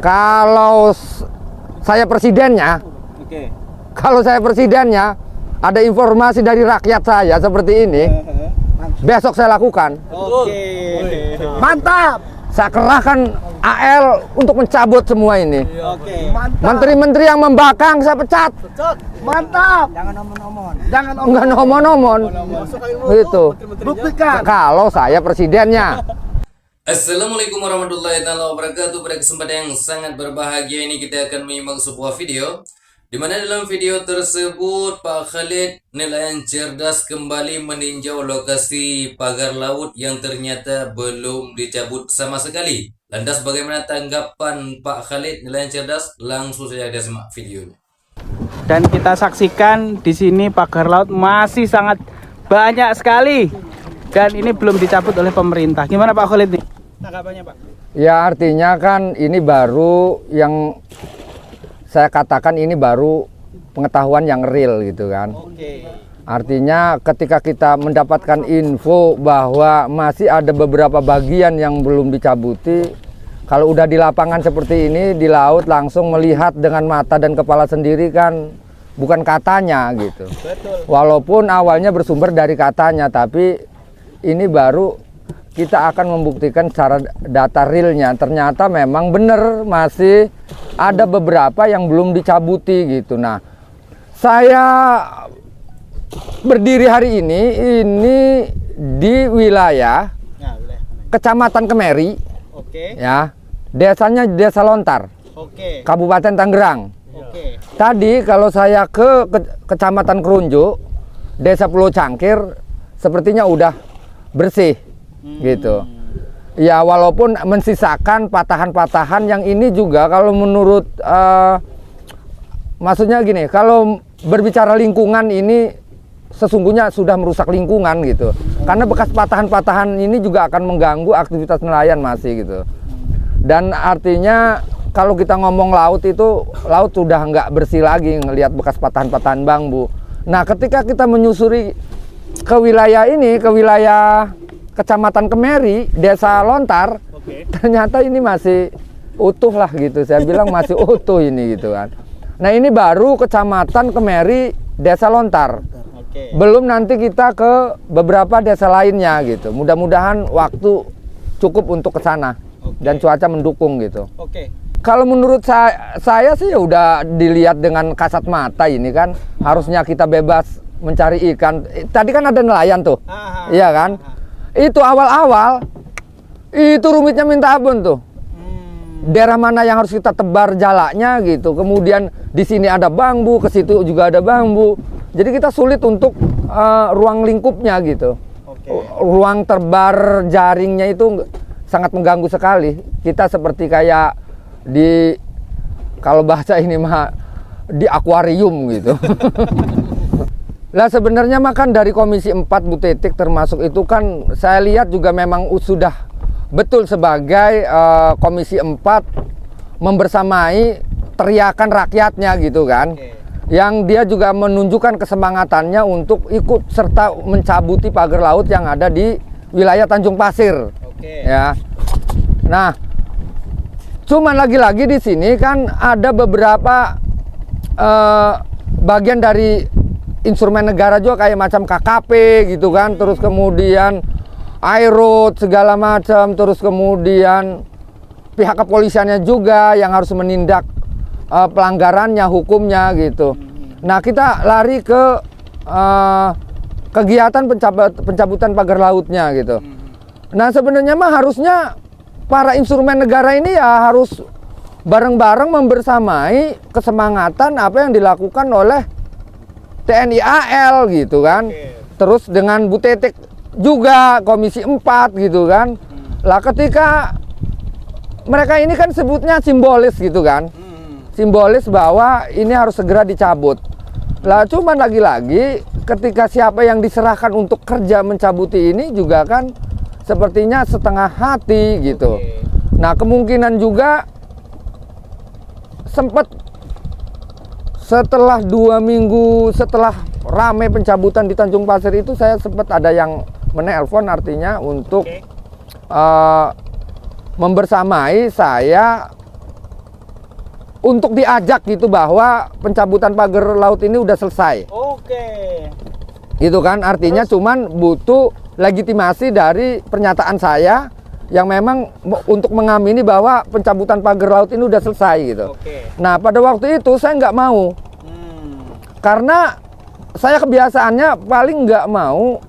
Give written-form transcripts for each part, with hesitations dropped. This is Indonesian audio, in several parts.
Kalau saya presidennya, kalau saya presidennya, ada informasi dari rakyat saya seperti ini, besok saya lakukan. Mantap. Saya kerahkan AL untuk mencabut semua ini. Mantap. Menteri-menteri yang membangkang saya pecat. Mantap. Jangan Enggak nomon-nomon. Itu. Buktikan. Kalau saya presidennya. Assalamualaikum warahmatullahi wabarakatuh. Pada kesempatan yang sangat berbahagia ini kita akan menyimak sebuah video di mana dalam video tersebut Pak Khalid nelayan cerdas kembali meninjau lokasi pagar laut yang ternyata belum dicabut sama sekali. Lantas bagaimana tanggapan Pak Khalid nelayan cerdas? Langsung saja kita simak videonya. Dan kita saksikan di sini pagar laut masih sangat banyak sekali dan ini belum dicabut oleh pemerintah. Gimana Pak Khalid nih? Tanggapannya Pak? Ya artinya kan ini baru yang saya katakan ini baru pengetahuan yang real gitu kan. Artinya ketika kita mendapatkan info bahwa masih ada beberapa bagian yang belum dicabuti, kalau udah di lapangan seperti ini, di laut langsung melihat dengan mata dan kepala sendiri kan bukan katanya gitu. Betul. Walaupun awalnya bersumber dari katanya, tapi ini baru kita akan membuktikan secara data realnya. Ternyata memang benar masih ada beberapa yang belum dicabuti gitu. Nah, saya berdiri hari ini di wilayah Kecamatan Kemeri, ya, desanya Desa Lontar, Kabupaten Tangerang. Tadi kalau saya ke Kecamatan Kerunjuk, Desa Pulau Cangkir, sepertinya udah bersih, gitu. Ya walaupun mensisakan patahan-patahan yang ini juga kalau menurut maksudnya gini, kalau berbicara lingkungan ini sesungguhnya sudah merusak lingkungan gitu. Karena bekas patahan-patahan ini juga akan mengganggu aktivitas nelayan masih gitu. Dan artinya kalau kita ngomong laut itu, laut sudah nggak bersih lagi ngelihat bekas patahan-patahan bambu. Nah ketika kita menyusuri ke wilayah ini, ke wilayah Kecamatan Kemeri, Desa Lontar, ternyata ini masih utuh lah gitu. Saya bilang masih utuh ini gitu kan. Nah ini baru Kecamatan Kemeri, Desa Lontar. Belum nanti kita ke beberapa desa lainnya gitu. Mudah-mudahan waktu cukup untuk ke sana dan cuaca mendukung gitu. Kalau menurut saya sih ya udah dilihat dengan kasat mata ini kan. Harusnya kita bebas mencari ikan. Tadi kan ada nelayan tuh, iya kan? Itu awal-awal itu rumitnya minta ampun tuh. Daerah mana yang harus kita tebar jalaknya gitu. Kemudian di sini ada bambu, ke situ juga ada bambu. Jadi kita sulit untuk ruang lingkupnya gitu. Ruang terbar jaringnya itu sangat mengganggu sekali. Kita seperti kayak di, kalau bahasa ini mah, di akuarium gitu. Lah sebenarnya makan dari Komisi 4 Bu Titik termasuk itu kan saya lihat juga memang sudah betul sebagai Komisi 4 membersamai teriakan rakyatnya gitu kan. Yang dia juga menunjukkan kesemangatannya untuk ikut serta mencabuti pagar laut yang ada di wilayah Tanjung Pasir. Ya. Nah, cuman lagi-lagi di sini kan ada beberapa bagian dari instrumen negara juga kayak macam KKP gitu kan, terus kemudian airut segala macam, terus kemudian pihak kepolisiannya juga yang harus menindak pelanggarannya, hukumnya gitu. Nah kita lari ke kegiatan pencabutan pagar lautnya gitu. Nah sebenarnya mah harusnya para instrumen negara ini ya harus bareng-bareng membersamai kesemangatan apa yang dilakukan oleh TNI AL gitu kan. Terus dengan Bu Titik juga Komisi 4 gitu kan. Lah ketika mereka ini kan sebutnya simbolis gitu kan. Simbolis bahwa ini harus segera dicabut. Lah cuman lagi-lagi ketika siapa yang diserahkan untuk kerja mencabuti ini juga kan sepertinya setengah hati gitu. Nah kemungkinan juga sempat setelah 2 minggu setelah ramai pencabutan di Tanjung Pasir itu, saya sempat ada yang menelpon artinya untuk membersamai saya untuk diajak gitu bahwa pencabutan pagar laut ini udah selesai. Oke. Gitu kan, artinya cuman butuh legitimasi dari pernyataan saya yang memang untuk mengamini bahwa pencabutan pagar laut ini udah selesai gitu. Oke. Nah, pada waktu itu saya nggak mau. Karena saya kebiasaannya paling nggak mau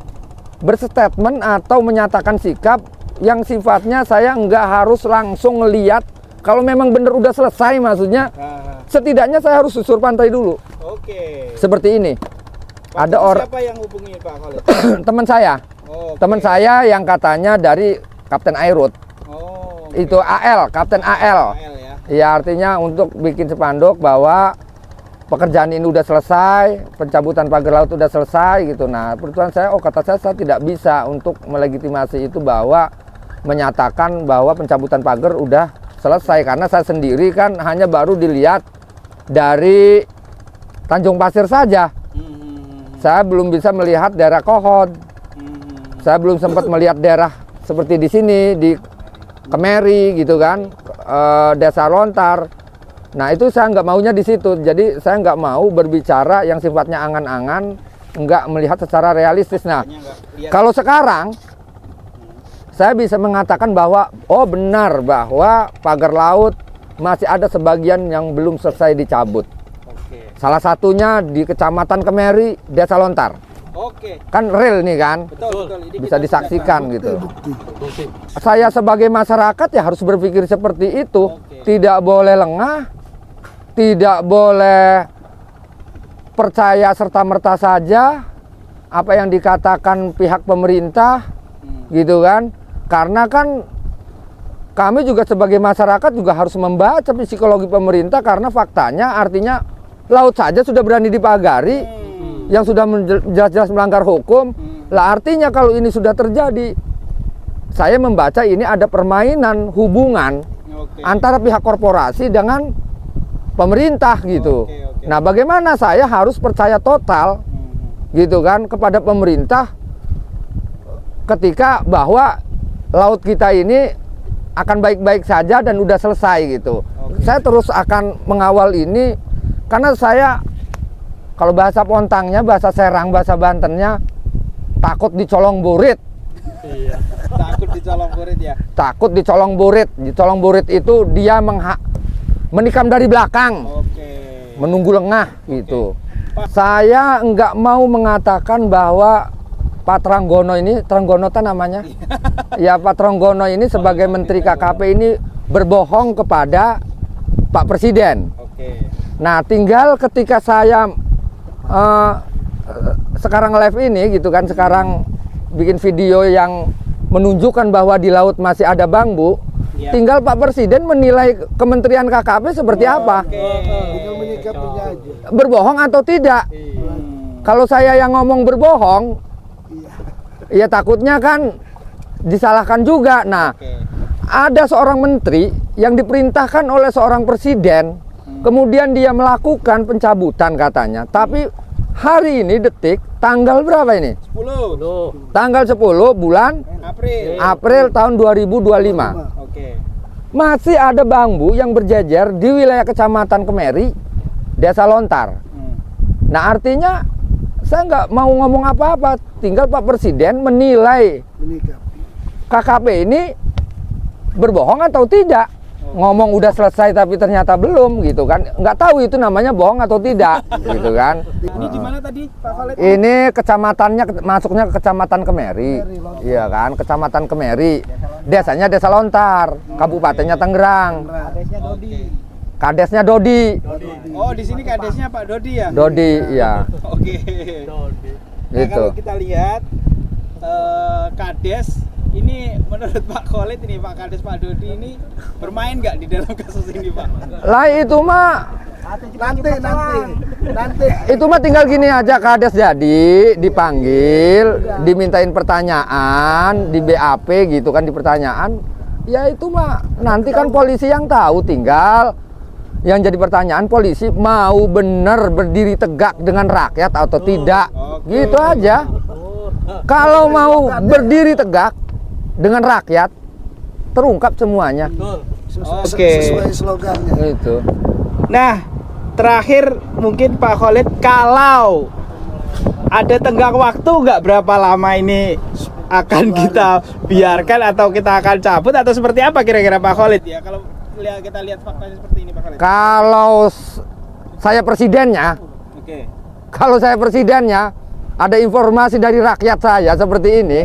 berstatement atau menyatakan sikap yang sifatnya saya nggak harus langsung ngeliat. Kalau memang bener udah selesai, maksudnya setidaknya saya harus susur pantai dulu. Oke. Seperti ini. Ada orang, Siapa yang hubungi Pak Khalid? teman saya. Oh, Teman saya yang katanya dari Kapten Airut. Oh. Itu AL, Kapten AL. AL ya. Ya, artinya untuk bikin spanduk bahwa pekerjaan ini udah selesai, pencabutan pagar laut udah selesai gitu. Nah, pertuan saya, kata saya tidak bisa untuk melegitimasi itu bahwa menyatakan bahwa pencabutan pagar udah selesai, karena saya sendiri kan hanya baru dilihat dari Tanjung Pasir saja. Saya belum bisa melihat daerah Kohod. Saya belum sempat melihat daerah seperti di sini, di Kemeri gitu kan, Desa Lontar. Nah, itu saya nggak maunya di situ. Jadi saya nggak mau berbicara yang sifatnya angan-angan, nggak melihat secara realistis. Nah, kalau sekarang saya bisa mengatakan bahwa benar bahwa pagar laut masih ada sebagian yang belum selesai dicabut. Salah satunya di Kecamatan Kemeri, Desa Lontar. Oke. Kan real nih kan, Betul. Ini bisa kita disaksikan gitu. Saya sebagai masyarakat ya harus berpikir seperti itu. Oke. Tidak boleh lengah, tidak boleh percaya serta-merta saja apa yang dikatakan pihak pemerintah, gitu kan. Karena kan kami juga sebagai masyarakat juga harus membaca psikologi pemerintah, karena faktanya artinya laut saja sudah berani dipagari, yang sudah jelas-jelas melanggar hukum. Lah artinya kalau ini sudah terjadi, saya membaca ini ada permainan hubungan antara pihak korporasi dengan pemerintah gitu. Nah, bagaimana saya harus percaya total gitu kan kepada pemerintah ketika bahwa laut kita ini akan baik-baik saja dan udah selesai gitu. Saya terus akan mengawal ini karena saya, kalau bahasa Pontangnya, bahasa Serang, bahasa Bantennya, takut dicolong burit. Iya. Takut dicolong burit ya. Takut dicolong burit. Dicolong burit itu dia menikam dari belakang. Oke. Menunggu lengah gitu. Saya nggak mau mengatakan bahwa Pak Tranggono ini, Tranggono namanya, ya Pak Tranggono ini sebagai Menteri KKP ini berbohong kepada Pak Presiden. Oke. Nah, tinggal ketika saya sekarang live ini gitu kan, sekarang bikin video yang menunjukkan bahwa di laut masih ada bambu, tinggal Pak Presiden menilai Kementerian KKP seperti apa. Tinggal menyikapinya aja. Berbohong atau tidak. Kalau saya yang ngomong berbohong, ya takutnya kan disalahkan juga. Nah, ada seorang menteri yang diperintahkan oleh seorang presiden, kemudian dia melakukan pencabutan katanya. Tapi hari ini detik tanggal berapa ini? 10. Tanggal 10 bulan April tahun 2025. Oke. Masih ada bambu yang berjejer di wilayah Kecamatan Kemeri, Desa Lontar. Nah, artinya saya nggak mau ngomong apa-apa, tinggal Pak Presiden menilai KKP ini berbohong atau tidak. Ngomong udah selesai tapi ternyata belum gitu kan, nggak tahu itu namanya bohong atau tidak gitu kan. Ini di mana tadi Pak Khalid? Ini kecamatannya masuknya ke Kecamatan Kemeri, iya kan, Kecamatan Kemeri, desanya Desa Lontar, Kabupatennya Tangerang. Kadesnya Dodi. Kadesnya Dodi. Oh, di sini kadesnya Pak Dodi ya? Dodi, iya. Oke. Nah, Gitu. kalau kita lihat kades ini menurut Pak Khalid ini, Pak Kades Pak Dodi ini bermain nggak di dalam kasus ini, Pak? Lah itu mah Nanti. itu mah tinggal gini aja, Kades jadi dipanggil, dimintain pertanyaan, di BAP gitu kan, di pertanyaan. Ya itu mah nanti kan polisi yang tahu, tinggal yang jadi pertanyaan polisi mau bener berdiri tegak dengan rakyat atau tidak. Gitu aja. Kalau mau berdiri tegak dengan rakyat, terungkap semuanya. Oke. Sesuai slogannya. Gitu. Nah, terakhir mungkin Pak Khalid, kalau ada tenggang waktu nggak berapa lama ini akan kita biarkan atau kita akan cabut atau seperti apa kira-kira Pak Khalid ya? Kalau kita lihat faktanya seperti ini Pak Khalid. Kalau saya presidennya, Oke. kalau saya presidennya, ada informasi dari rakyat saya seperti ini,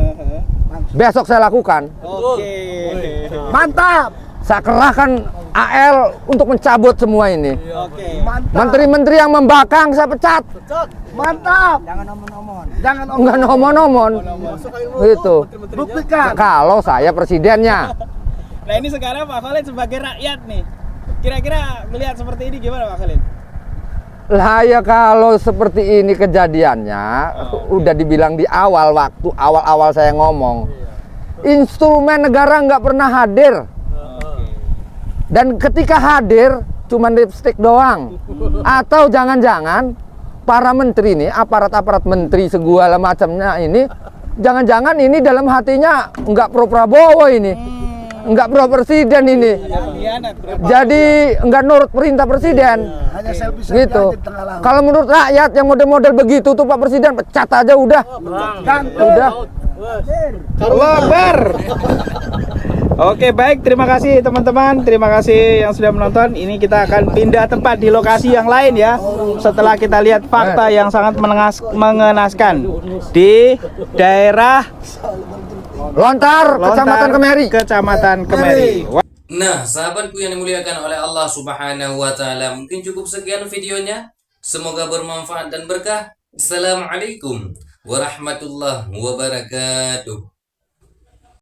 besok saya lakukan. Oke. Mantap. Saya kerahkan AL untuk mencabut semua ini. Oke. Menteri-menteri yang membangkang saya pecat. Mantap. Jangan omon-omon. Jangan Enggak nomor-nomor. Itu. Buktikan. Kalau saya presidennya. Nah, ini sekarang Pak Khalid sebagai rakyat nih. Kira-kira melihat seperti ini gimana Pak Khalid? Lah ya kalau seperti ini kejadiannya, udah dibilang di awal waktu awal-awal saya ngomong. Instrumen negara nggak pernah hadir. Dan ketika hadir cuman lipstick doang. Atau jangan-jangan para menteri ini, aparat-aparat menteri segala macamnya ini, jangan-jangan ini dalam hatinya nggak pro Prabowo ini. Nggak pro presiden ini. Jadi nggak nurut perintah presiden. Hanya selfie Gitu. aja di tengah laut. Kalau menurut rakyat yang model-model begitu tuh Pak Presiden pecat aja udah. Udah. Allah Akbar. Oke, baik, terima kasih teman-teman. Terima kasih yang sudah menonton. Ini kita akan pindah tempat di lokasi yang lain ya. Setelah kita lihat fakta yang sangat mengenaskan di daerah Lontar, Kecamatan Kemeri. Kecamatan Kemeri. Nah, sahabatku yang dimuliakan oleh Allah Subhanahu wa taala, mungkin cukup sekian videonya. Semoga bermanfaat dan berkah. Assalamualaikum warahmatullahi wabarakatuh.